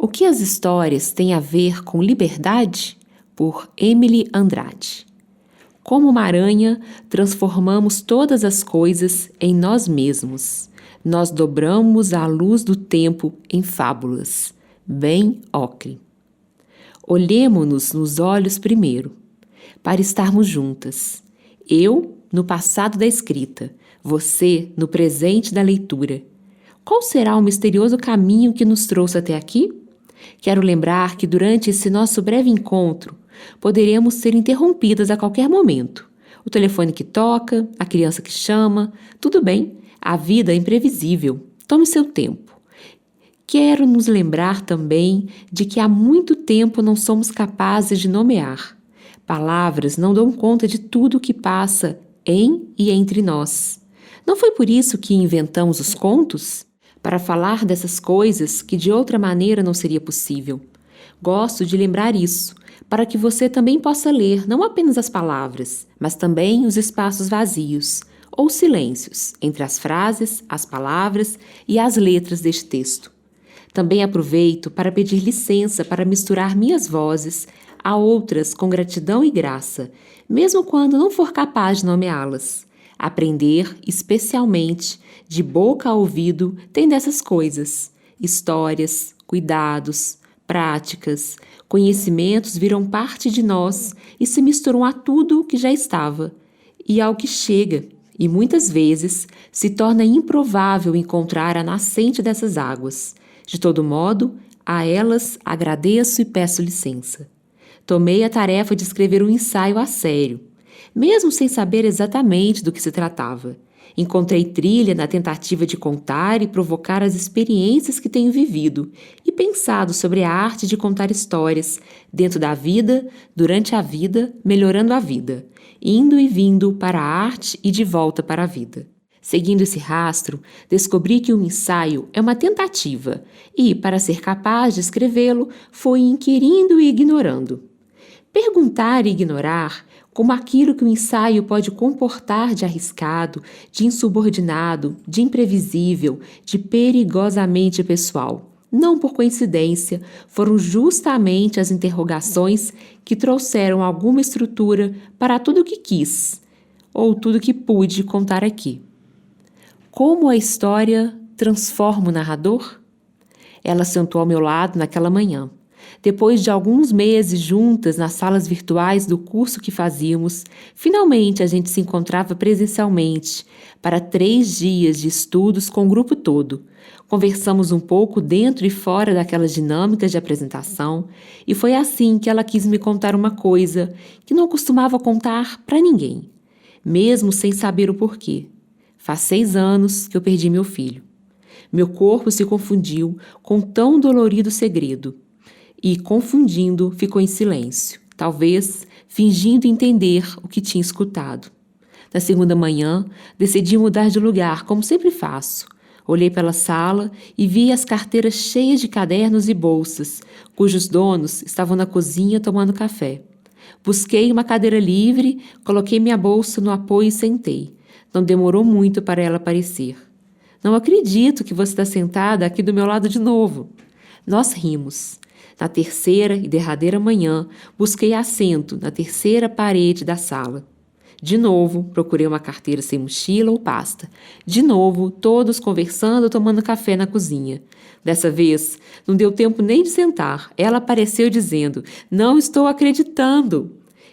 O que as histórias têm a ver com liberdade? Por Emily Andrade. Como uma aranha, transformamos todas as coisas em nós mesmos. Nós dobramos a luz do tempo em fábulas. Ben Okri. Olhemo-nos nos olhos primeiro, para estarmos juntas. Eu, no passado da escrita, você, no presente da leitura. Qual será o misterioso caminho que nos trouxe até aqui? Quero lembrar que durante esse nosso breve encontro, poderemos ser interrompidas a qualquer momento. O telefone que toca, a criança que chama, tudo bem, a vida é imprevisível, tome seu tempo. Quero nos lembrar também de que há muito tempo não somos capazes de nomear. Palavras não dão conta de tudo o que passa em e entre nós. Não foi por isso que inventamos os contos? Para falar dessas coisas que de outra maneira não seria possível. Gosto de lembrar isso, para que você também possa ler não apenas as palavras, mas também os espaços vazios, ou silêncios, entre as frases, as palavras e as letras deste texto. Também aproveito para pedir licença para misturar minhas vozes a outras com gratidão e graça, mesmo quando não for capaz de nomeá-las. Aprender, especialmente, de boca a ouvido, tem dessas coisas. Histórias, cuidados, práticas, conhecimentos viram parte de nós e se misturam a tudo o que já estava e ao que chega, e muitas vezes se torna improvável encontrar a nascente dessas águas. De todo modo, a elas agradeço e peço licença. Tomei a tarefa de escrever um ensaio a sério, mesmo sem saber exatamente do que se tratava. Encontrei trilha na tentativa de contar e provocar as experiências que tenho vivido e pensado sobre a arte de contar histórias dentro da vida, durante a vida, melhorando a vida, indo e vindo para a arte e de volta para a vida. Seguindo esse rastro, descobri que um ensaio é uma tentativa e, para ser capaz de escrevê-lo, fui inquirindo e ignorando. Perguntar e ignorar como aquilo que o ensaio pode comportar de arriscado, de insubordinado, de imprevisível, de perigosamente pessoal. Não por coincidência, foram justamente as interrogações que trouxeram alguma estrutura para tudo o que quis, ou tudo o que pude contar aqui. Como a história transforma o narrador? Ela sentou ao meu lado naquela manhã. Depois de alguns meses juntas nas salas virtuais do curso que fazíamos, finalmente a gente se encontrava presencialmente para 3 dias de estudos com o grupo todo. Conversamos um pouco dentro e fora daquelas dinâmicas de apresentação e foi assim que ela quis me contar uma coisa que não costumava contar para ninguém, mesmo sem saber o porquê. Faz 6 anos que eu perdi meu filho. Meu corpo se confundiu com tão dolorido segredo. E, confundindo, ficou em silêncio, talvez fingindo entender o que tinha escutado. Na segunda manhã, decidi mudar de lugar, como sempre faço. Olhei pela sala e vi as carteiras cheias de cadernos e bolsas, cujos donos estavam na cozinha tomando café. Busquei uma cadeira livre, coloquei minha bolsa no apoio e sentei. Não demorou muito para ela aparecer. Não acredito que você está sentada aqui do meu lado de novo. Nós rimos. Na terceira e derradeira manhã, busquei assento na terceira parede da sala. De novo, procurei uma carteira sem mochila ou pasta. De novo, todos conversando, tomando café na cozinha. Dessa vez, não deu tempo nem de sentar. Ela apareceu dizendo, "Não estou acreditando."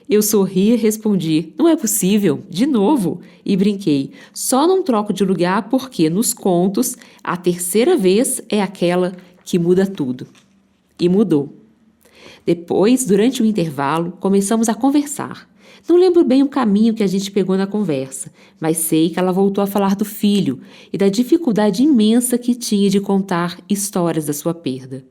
Eu sorri e respondi, "Não é possível, de novo." E brinquei, "Só não troco de lugar porque, nos contos, a terceira vez é aquela que muda tudo." E mudou. Depois, durante o intervalo, começamos a conversar. Não lembro bem o caminho que a gente pegou na conversa, mas sei que ela voltou a falar do filho e da dificuldade imensa que tinha de contar histórias da sua perda.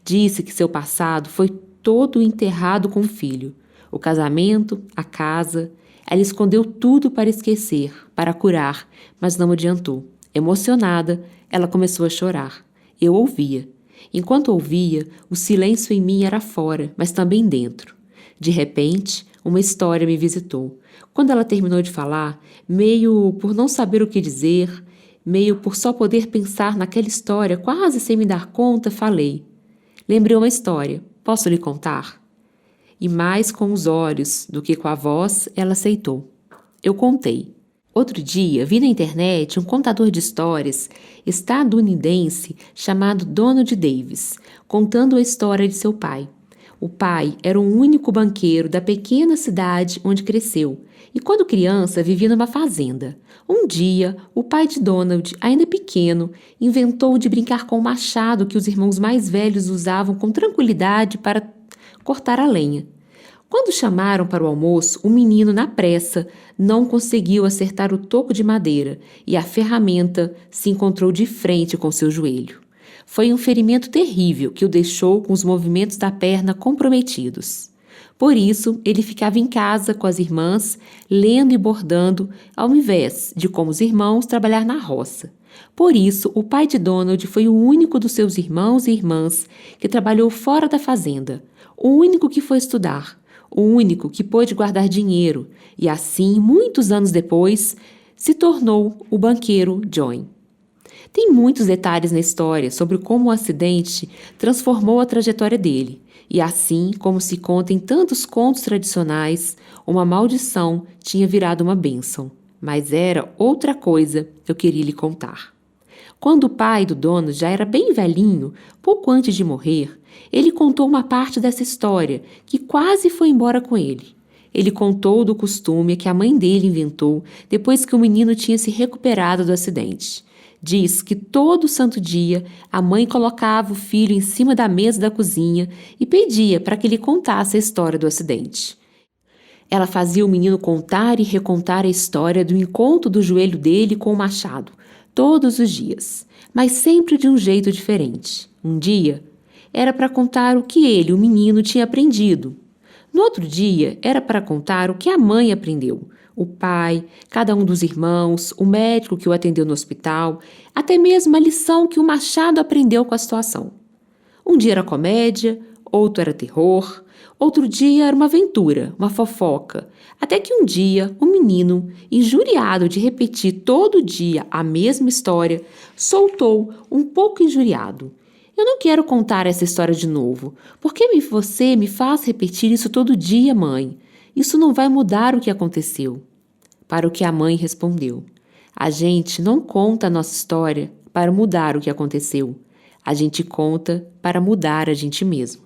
Disse que seu passado foi todo enterrado com o filho. O casamento, a casa. Ela escondeu tudo para esquecer, para curar, mas não adiantou. Emocionada, ela começou a chorar. Eu ouvia. Enquanto ouvia, o silêncio em mim era fora, mas também dentro. De repente, uma história me visitou. Quando ela terminou de falar, meio por não saber o que dizer, meio por só poder pensar naquela história quase sem me dar conta, falei. Lembrei uma história. Posso lhe contar? E mais com os olhos do que com a voz, ela aceitou. Eu contei. Outro dia, vi na internet um contador de histórias estadunidense chamado Donald Davis, contando a história de seu pai. O pai era o único banqueiro da pequena cidade onde cresceu e, quando criança, vivia numa fazenda. Um dia, o pai de Donald, ainda pequeno, inventou de brincar com o machado que os irmãos mais velhos usavam com tranquilidade para cortar a lenha. Quando chamaram para o almoço, o menino, na pressa, não conseguiu acertar o toco de madeira e a ferramenta se encontrou de frente com seu joelho. Foi um ferimento terrível que o deixou com os movimentos da perna comprometidos. Por isso, ele ficava em casa com as irmãs, lendo e bordando, ao invés de, como os irmãos, trabalhar na roça. Por isso, o pai de Donald foi o único dos seus irmãos e irmãs que trabalhou fora da fazenda, o único que foi estudar, o único que pôde guardar dinheiro e, assim, muitos anos depois, se tornou o banqueiro John. Tem muitos detalhes na história sobre como o acidente transformou a trajetória dele, e assim como se conta em tantos contos tradicionais, uma maldição tinha virado uma bênção. Mas era outra coisa que eu queria lhe contar. Quando o pai do dono já era bem velhinho, pouco antes de morrer, ele contou uma parte dessa história que quase foi embora com ele. Ele contou do costume que a mãe dele inventou depois que o menino tinha se recuperado do acidente. Diz que todo santo dia a mãe colocava o filho em cima da mesa da cozinha e pedia para que ele contasse a história do acidente. Ela fazia o menino contar e recontar a história do encontro do joelho dele com o machado, todos os dias, mas sempre de um jeito diferente. Um dia, era para contar o que ele, o menino, tinha aprendido. No outro dia, era para contar o que a mãe aprendeu. O pai, cada um dos irmãos, o médico que o atendeu no hospital, até mesmo a lição que o machado aprendeu com a situação. Um dia era comédia, outro era terror, outro dia era uma aventura, uma fofoca, até que um dia o menino, injuriado de repetir todo dia a mesma história, soltou um pouco injuriado. Eu não quero contar essa história de novo. Por que você me faz repetir isso todo dia, mãe? Isso não vai mudar o que aconteceu. Para o que a mãe respondeu: a gente não conta a nossa história para mudar o que aconteceu. A gente conta para mudar a gente mesmo.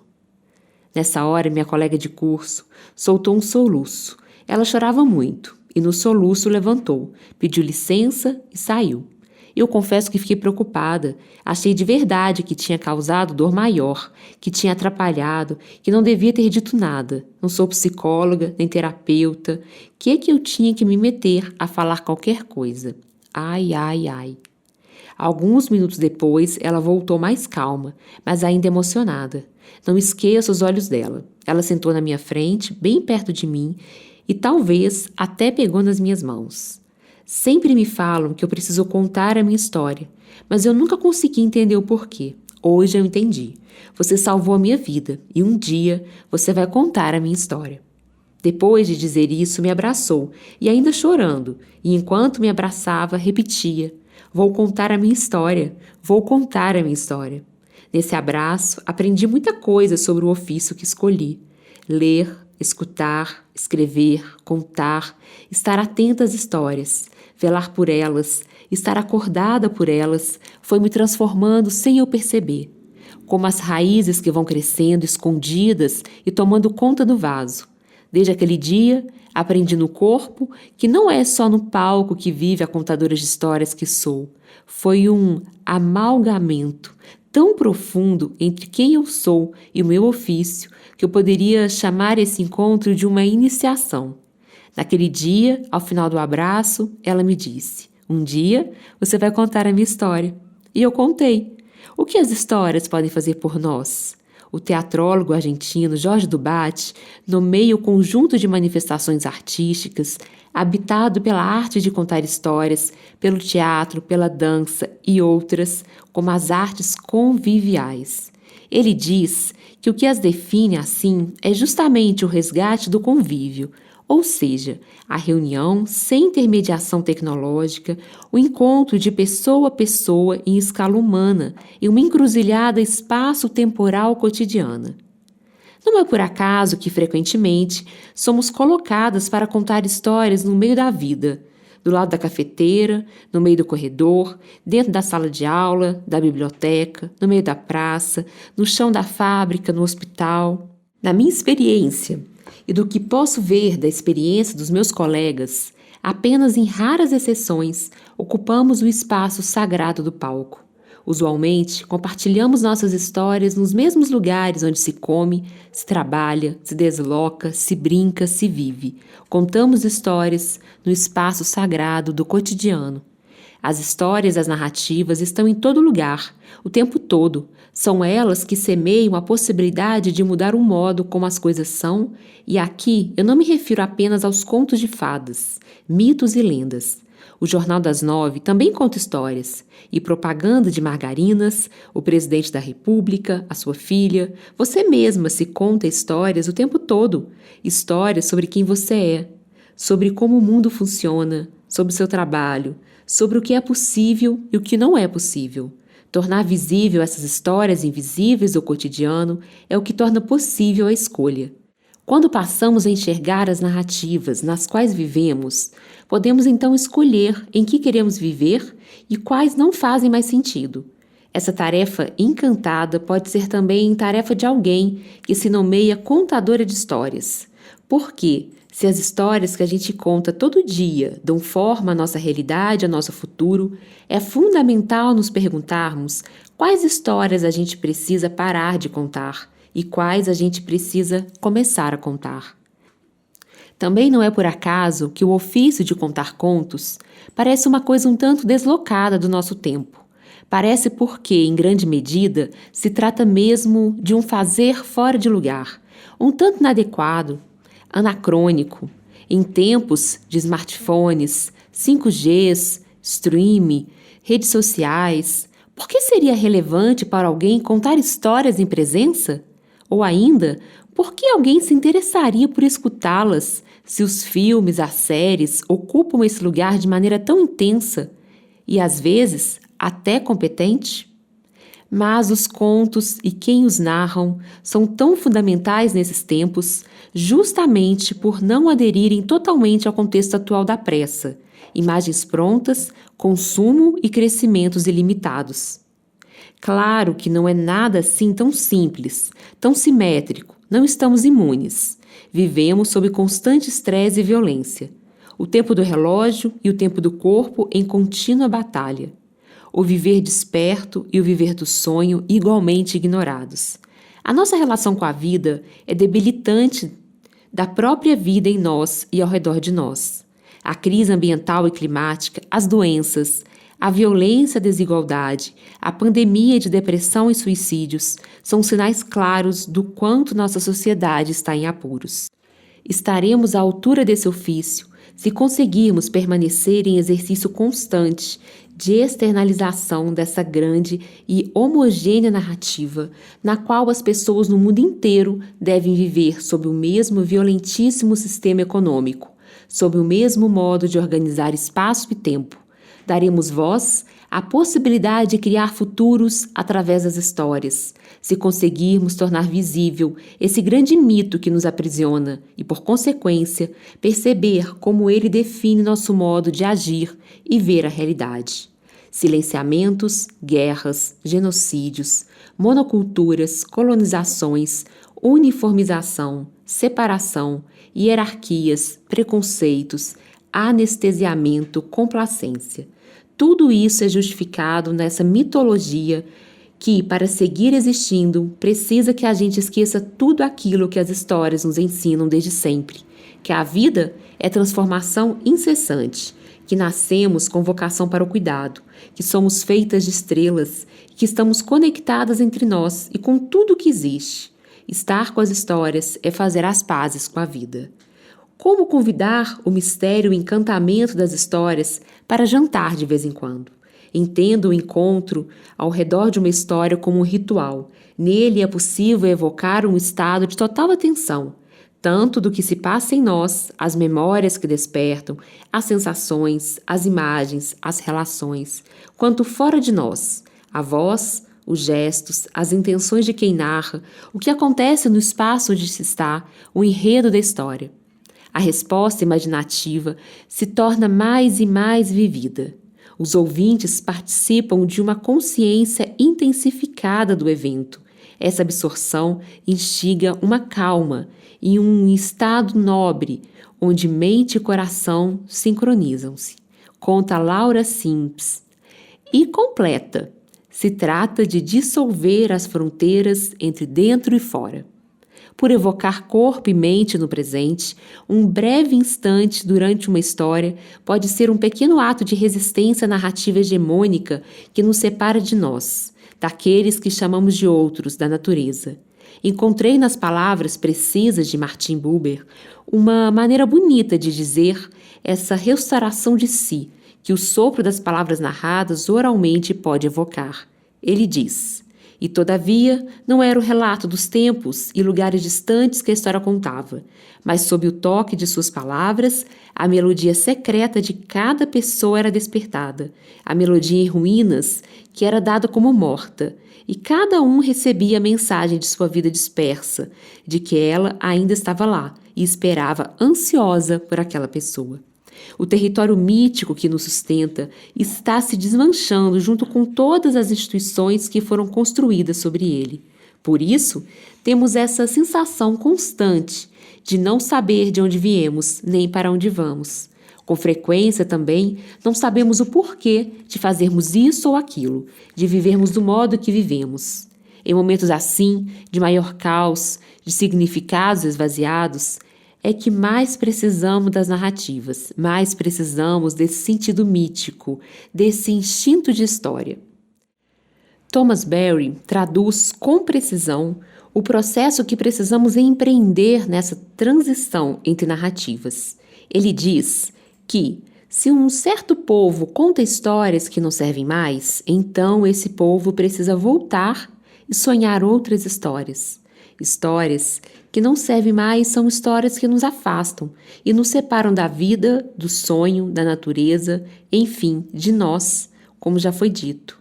Nessa hora, minha colega de curso soltou um soluço. Ela chorava muito e no soluço levantou, pediu licença e saiu. Eu confesso que fiquei preocupada. Achei de verdade que tinha causado dor maior, que tinha atrapalhado, que não devia ter dito nada. Não sou psicóloga, nem terapeuta. Que eu tinha que me meter a falar qualquer coisa? Ai, ai, ai. Alguns minutos depois, ela voltou mais calma, mas ainda emocionada. Não esqueço os olhos dela. Ela sentou na minha frente, bem perto de mim, e talvez até pegou nas minhas mãos. Sempre me falam que eu preciso contar a minha história, mas eu nunca consegui entender o porquê. Hoje eu entendi. Você salvou a minha vida e um dia você vai contar a minha história. Depois de dizer isso, me abraçou, e ainda chorando, e enquanto me abraçava, repetia: vou contar a minha história, vou contar a minha história. Nesse abraço, aprendi muita coisa sobre o ofício que escolhi: ler, escutar, escrever, contar, estar atenta às histórias, velar por elas, estar acordada por elas, foi me transformando sem eu perceber, como as raízes que vão crescendo escondidas e tomando conta do vaso. Desde aquele dia, aprendi no corpo que não é só no palco que vive a contadora de histórias que sou. Foi um amalgamento tão profundo entre quem eu sou e o meu ofício que eu poderia chamar esse encontro de uma iniciação. Naquele dia, ao final do abraço, ela me disse: um dia você vai contar a minha história. E eu contei. O que as histórias podem fazer por nós? O teatrólogo argentino Jorge Dubat nomeia o conjunto de manifestações artísticas habitado pela arte de contar histórias, pelo teatro, pela dança e outras, como as artes conviviais. Ele diz que o que as define assim é justamente o resgate do convívio, ou seja, a reunião sem intermediação tecnológica, o encontro de pessoa a pessoa em escala humana e uma encruzilhada espaço-temporal cotidiana. Não é por acaso que, frequentemente, somos colocadas para contar histórias no meio da vida, do lado da cafeteira, no meio do corredor, dentro da sala de aula, da biblioteca, no meio da praça, no chão da fábrica, no hospital. Na minha experiência, e do que posso ver da experiência dos meus colegas, apenas em raras exceções ocupamos o espaço sagrado do palco. Usualmente, compartilhamos nossas histórias nos mesmos lugares onde se come, se trabalha, se desloca, se brinca, se vive. Contamos histórias no espaço sagrado do cotidiano. As histórias, as narrativas estão em todo lugar, o tempo todo. São elas que semeiam a possibilidade de mudar o modo como as coisas são, e aqui eu não me refiro apenas aos contos de fadas, mitos e lendas. O Jornal das 9 também conta histórias, e propaganda de margarinas, o presidente da República, a sua filha, você mesma se conta histórias o tempo todo, histórias sobre quem você é, sobre como o mundo funciona, sobre o seu trabalho, sobre o que é possível e o que não é possível. Tornar visível essas histórias invisíveis do cotidiano é o que torna possível a escolha. Quando passamos a enxergar as narrativas nas quais vivemos, podemos então escolher em que queremos viver e quais não fazem mais sentido. Essa tarefa encantada pode ser também tarefa de alguém que se nomeia contadora de histórias. Porque, se as histórias que a gente conta todo dia dão forma à nossa realidade, ao nosso futuro, é fundamental nos perguntarmos quais histórias a gente precisa parar de contar e quais a gente precisa começar a contar. Também não é por acaso que o ofício de contar contos parece uma coisa um tanto deslocada do nosso tempo. Parece porque, em grande medida, se trata mesmo de um fazer fora de lugar, um tanto inadequado, anacrônico, em tempos de smartphones, 5Gs, streaming, redes sociais. Por que seria relevante para alguém contar histórias em presença? Ou ainda, por que alguém se interessaria por escutá-las se os filmes, as séries ocupam esse lugar de maneira tão intensa e, às vezes, até competente? Mas os contos e quem os narram são tão fundamentais nesses tempos justamente por não aderirem totalmente ao contexto atual da pressa, imagens prontas, consumo e crescimentos ilimitados. Claro que não é nada assim tão simples, tão simétrico, não estamos imunes. Vivemos sob constante estresse e violência. O tempo do relógio e o tempo do corpo em contínua batalha. O viver desperto e o viver do sonho igualmente ignorados. A nossa relação com a vida é debilitante da própria vida em nós e ao redor de nós. A crise ambiental e climática, as doenças, a violência e a desigualdade, a pandemia de depressão e suicídios são sinais claros do quanto nossa sociedade está em apuros. Estaremos à altura desse ofício se conseguirmos permanecer em exercício constante de externalização dessa grande e homogênea narrativa, na qual as pessoas no mundo inteiro devem viver sob o mesmo violentíssimo sistema econômico, sob o mesmo modo de organizar espaço e tempo. Daremos voz à possibilidade de criar futuros através das histórias, se conseguirmos tornar visível esse grande mito que nos aprisiona e, por consequência, perceber como ele define nosso modo de agir e ver a realidade. Silenciamentos, guerras, genocídios, monoculturas, colonizações, uniformização, separação, hierarquias, preconceitos, anestesiamento, complacência. Tudo isso é justificado nessa mitologia que, para seguir existindo, precisa que a gente esqueça tudo aquilo que as histórias nos ensinam desde sempre, que a vida é transformação incessante, que nascemos com vocação para o cuidado, que somos feitas de estrelas, que estamos conectadas entre nós e com tudo que existe. Estar com as histórias é fazer as pazes com a vida. Como convidar o mistério e o encantamento das histórias para jantar de vez em quando? Entenda o encontro ao redor de uma história como um ritual. Nele é possível evocar um estado de total atenção, tanto do que se passa em nós, as memórias que despertam, as sensações, as imagens, as relações, quanto fora de nós, a voz, os gestos, as intenções de quem narra, o que acontece no espaço onde se está, o enredo da história. A resposta imaginativa se torna mais e mais vivida. Os ouvintes participam de uma consciência intensificada do evento. Essa absorção instiga uma calma e um estado nobre, onde mente e coração sincronizam-se. Conta Laura Simpes. E completa. Se trata de dissolver as fronteiras entre dentro e fora. Por evocar corpo e mente no presente, um breve instante durante uma história pode ser um pequeno ato de resistência narrativa hegemônica que nos separa de nós, daqueles que chamamos de outros, da natureza. Encontrei nas palavras precisas de Martin Buber uma maneira bonita de dizer essa restauração de si, que o sopro das palavras narradas oralmente pode evocar. Ele diz: e, todavia, não era o relato dos tempos e lugares distantes que a história contava, mas sob o toque de suas palavras, a melodia secreta de cada pessoa era despertada, a melodia em ruínas que era dada como morta, e cada um recebia a mensagem de sua vida dispersa, de que ela ainda estava lá e esperava ansiosa por aquela pessoa. O território mítico que nos sustenta está se desmanchando junto com todas as instituições que foram construídas sobre ele. Por isso, temos essa sensação constante de não saber de onde viemos nem para onde vamos. Com frequência também não sabemos o porquê de fazermos isso ou aquilo, de vivermos do modo que vivemos. Em momentos assim, de maior caos, de significados esvaziados, é que mais precisamos das narrativas, mais precisamos desse sentido mítico, desse instinto de história. Thomas Berry traduz com precisão o processo que precisamos empreender nessa transição entre narrativas. Ele diz que, se um certo povo conta histórias que não servem mais, então esse povo precisa voltar e sonhar outras histórias. Histórias que não servem mais são histórias que nos afastam e nos separam da vida, do sonho, da natureza, enfim, de nós, como já foi dito.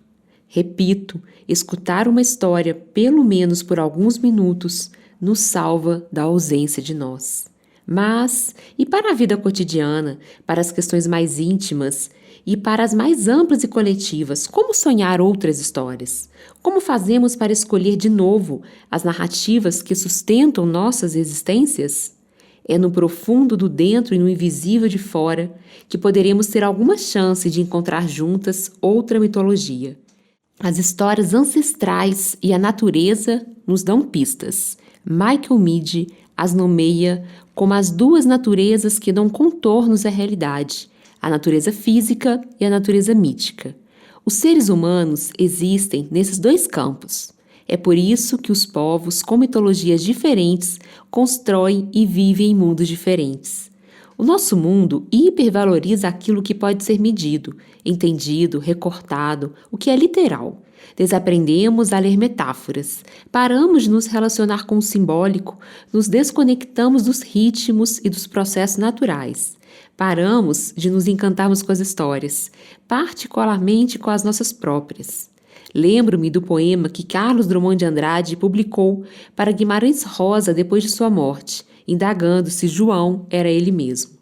Repito, escutar uma história, pelo menos por alguns minutos, nos salva da ausência de nós. Mas, e para a vida cotidiana, para as questões mais íntimas e para as mais amplas e coletivas, como sonhar outras histórias? Como fazemos para escolher de novo as narrativas que sustentam nossas existências? É no profundo do dentro e no invisível de fora que poderemos ter alguma chance de encontrar juntas outra mitologia. As histórias ancestrais e a natureza nos dão pistas. Michael Meade as nomeia como as duas naturezas que dão contornos à realidade, a natureza física e a natureza mítica. Os seres humanos existem nesses dois campos. É por isso que os povos com mitologias diferentes constroem e vivem em mundos diferentes. O nosso mundo hipervaloriza aquilo que pode ser medido, entendido, recortado, o que é literal. Desaprendemos a ler metáforas, paramos de nos relacionar com o simbólico, nos desconectamos dos ritmos e dos processos naturais. Paramos de nos encantarmos com as histórias, particularmente com as nossas próprias. Lembro-me do poema que Carlos Drummond de Andrade publicou para Guimarães Rosa depois de sua morte, indagando se João era ele mesmo.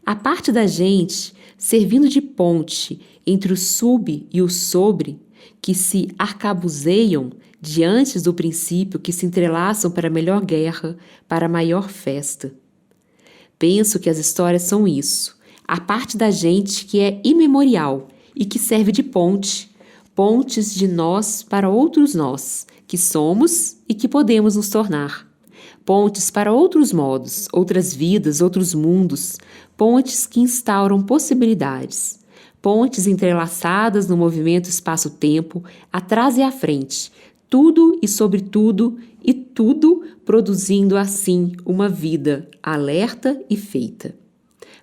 A parte da gente, servindo de ponte entre o sub e o sobre, que se arcabuzeiam diante do princípio que se entrelaçam para a melhor guerra, para a maior festa. Penso que as histórias são isso, a parte da gente que é imemorial e que serve de ponte, pontes de nós para outros nós, que somos e que podemos nos tornar. Pontes para outros modos, outras vidas, outros mundos, pontes que instauram possibilidades. Pontes entrelaçadas no movimento espaço-tempo, atrás e à frente, tudo e sobretudo, e tudo produzindo assim uma vida alerta e feita.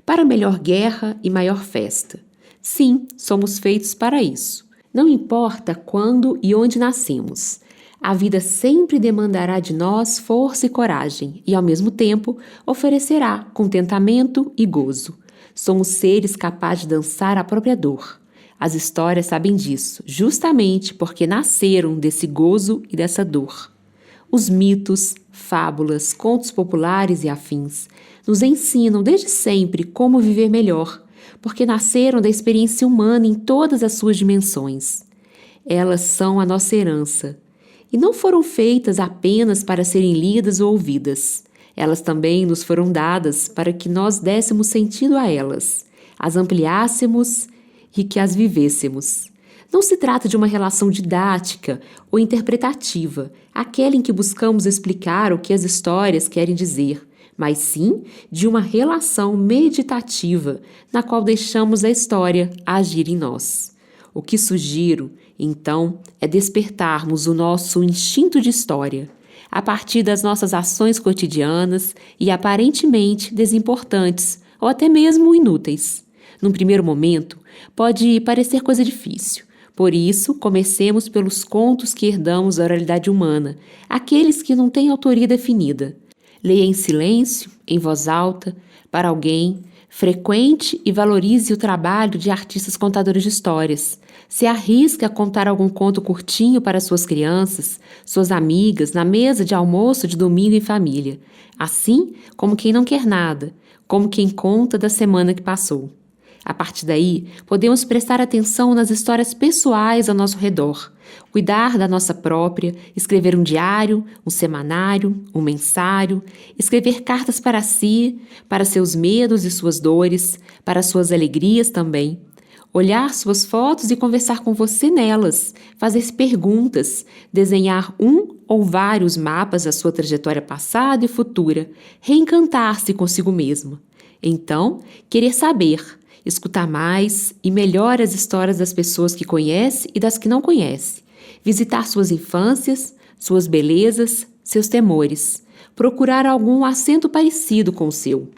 Para melhor guerra e maior festa. Sim, somos feitos para isso. Não importa quando e onde nascemos. A vida sempre demandará de nós força e coragem e, ao mesmo tempo, oferecerá contentamento e gozo. Somos seres capazes de dançar a própria dor. As histórias sabem disso, justamente porque nasceram desse gozo e dessa dor. Os mitos, fábulas, contos populares e afins nos ensinam desde sempre como viver melhor, porque nasceram da experiência humana em todas as suas dimensões. Elas são a nossa herança e não foram feitas apenas para serem lidas ou ouvidas. Elas também nos foram dadas para que nós dessemos sentido a elas, as ampliássemos e que as vivêssemos. Não se trata de uma relação didática ou interpretativa, aquela em que buscamos explicar o que as histórias querem dizer, mas sim de uma relação meditativa na qual deixamos a história agir em nós. O que sugiro, então, é despertarmos o nosso instinto de história, a partir das nossas ações cotidianas e aparentemente desimportantes ou até mesmo inúteis. Num primeiro momento, pode parecer coisa difícil. Por isso, comecemos pelos contos que herdamos da oralidade humana, aqueles que não têm autoria definida. Leia em silêncio, em voz alta, para alguém, frequente e valorize o trabalho de artistas contadores de histórias. Se arrisca a contar algum conto curtinho para suas crianças, suas amigas, na mesa de almoço de domingo em família. Assim como quem não quer nada, como quem conta da semana que passou. A partir daí, podemos prestar atenção nas histórias pessoais ao nosso redor, cuidar da nossa própria, escrever um diário, um semanário, um mensário, escrever cartas para si, para seus medos e suas dores, para suas alegrias também. Olhar suas fotos e conversar com você nelas, fazer perguntas, desenhar um ou vários mapas da sua trajetória passada e futura, reencantar-se consigo mesmo. Então, querer saber, escutar mais e melhor as histórias das pessoas que conhece e das que não conhece. Visitar suas infâncias, suas belezas, seus temores. Procurar algum acento parecido com o seu.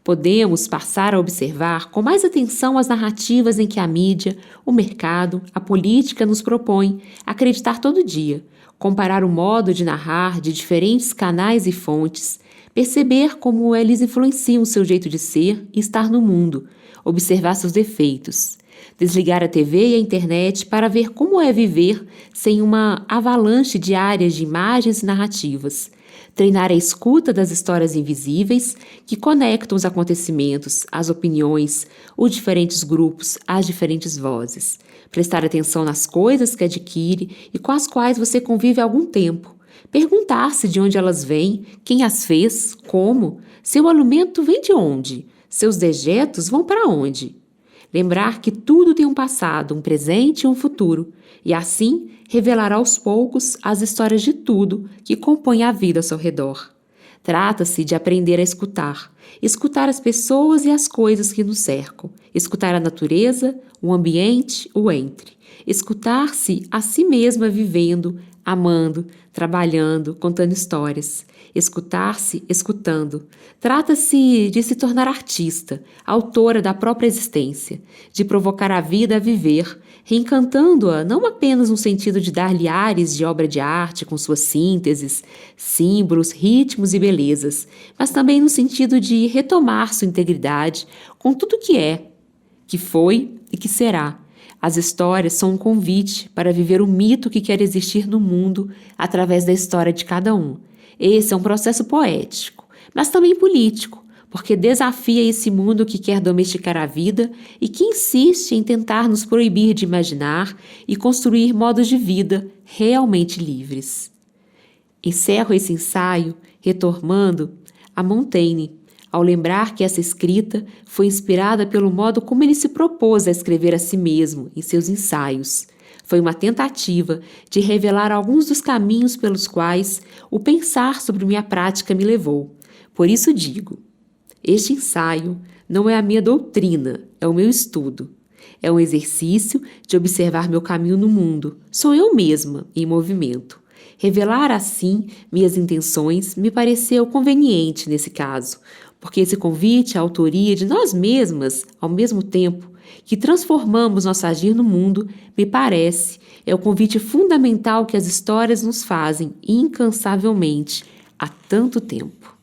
Podemos passar a observar com mais atenção as narrativas em que a mídia, o mercado, a política nos propõem acreditar todo dia, comparar o modo de narrar de diferentes canais e fontes, perceber como eles influenciam seu jeito de ser e estar no mundo, observar seus defeitos, desligar a TV e a internet para ver como é viver sem uma avalanche diária de imagens e narrativas, treinar a escuta das histórias invisíveis que conectam os acontecimentos, as opiniões, os diferentes grupos, as diferentes vozes, prestar atenção nas coisas que adquire e com as quais você convive há algum tempo, perguntar-se de onde elas vêm, quem as fez, como, seu alimento vem de onde, seus dejetos vão para onde. Lembrar que tudo tem um passado, um presente e um futuro, e assim revelar aos poucos as histórias de tudo que compõe a vida ao seu redor. Trata-se de aprender a escutar as pessoas e as coisas que nos cercam, escutar a natureza, o ambiente, o entre, escutar-se a si mesma vivendo, amando, trabalhando, contando histórias. Escutar-se escutando. Trata-se de se tornar artista, autora da própria existência, de provocar a vida a viver, reencantando-a não apenas no sentido de dar-lhe ares de obra de arte com suas sínteses, símbolos, ritmos e belezas, mas também no sentido de retomar sua integridade com tudo que é, que foi e que será. As histórias são um convite para viver o mito que quer existir no mundo através da história de cada um. Esse é um processo poético, mas também político, porque desafia esse mundo que quer domesticar a vida e que insiste em tentar nos proibir de imaginar e construir modos de vida realmente livres. Encerro esse ensaio retomando a Montaigne, ao lembrar que essa escrita foi inspirada pelo modo como ele se propôs a escrever a si mesmo em seus ensaios. Foi uma tentativa de revelar alguns dos caminhos pelos quais o pensar sobre minha prática me levou. Por isso digo, este ensaio não é a minha doutrina, é o meu estudo. É um exercício de observar meu caminho no mundo. Sou eu mesma em movimento. Revelar assim minhas intenções me pareceu conveniente nesse caso, porque esse convite à autoria de nós mesmas, ao mesmo tempo, que transformamos nosso agir no mundo, me parece, é o convite fundamental que as histórias nos fazem incansavelmente há tanto tempo.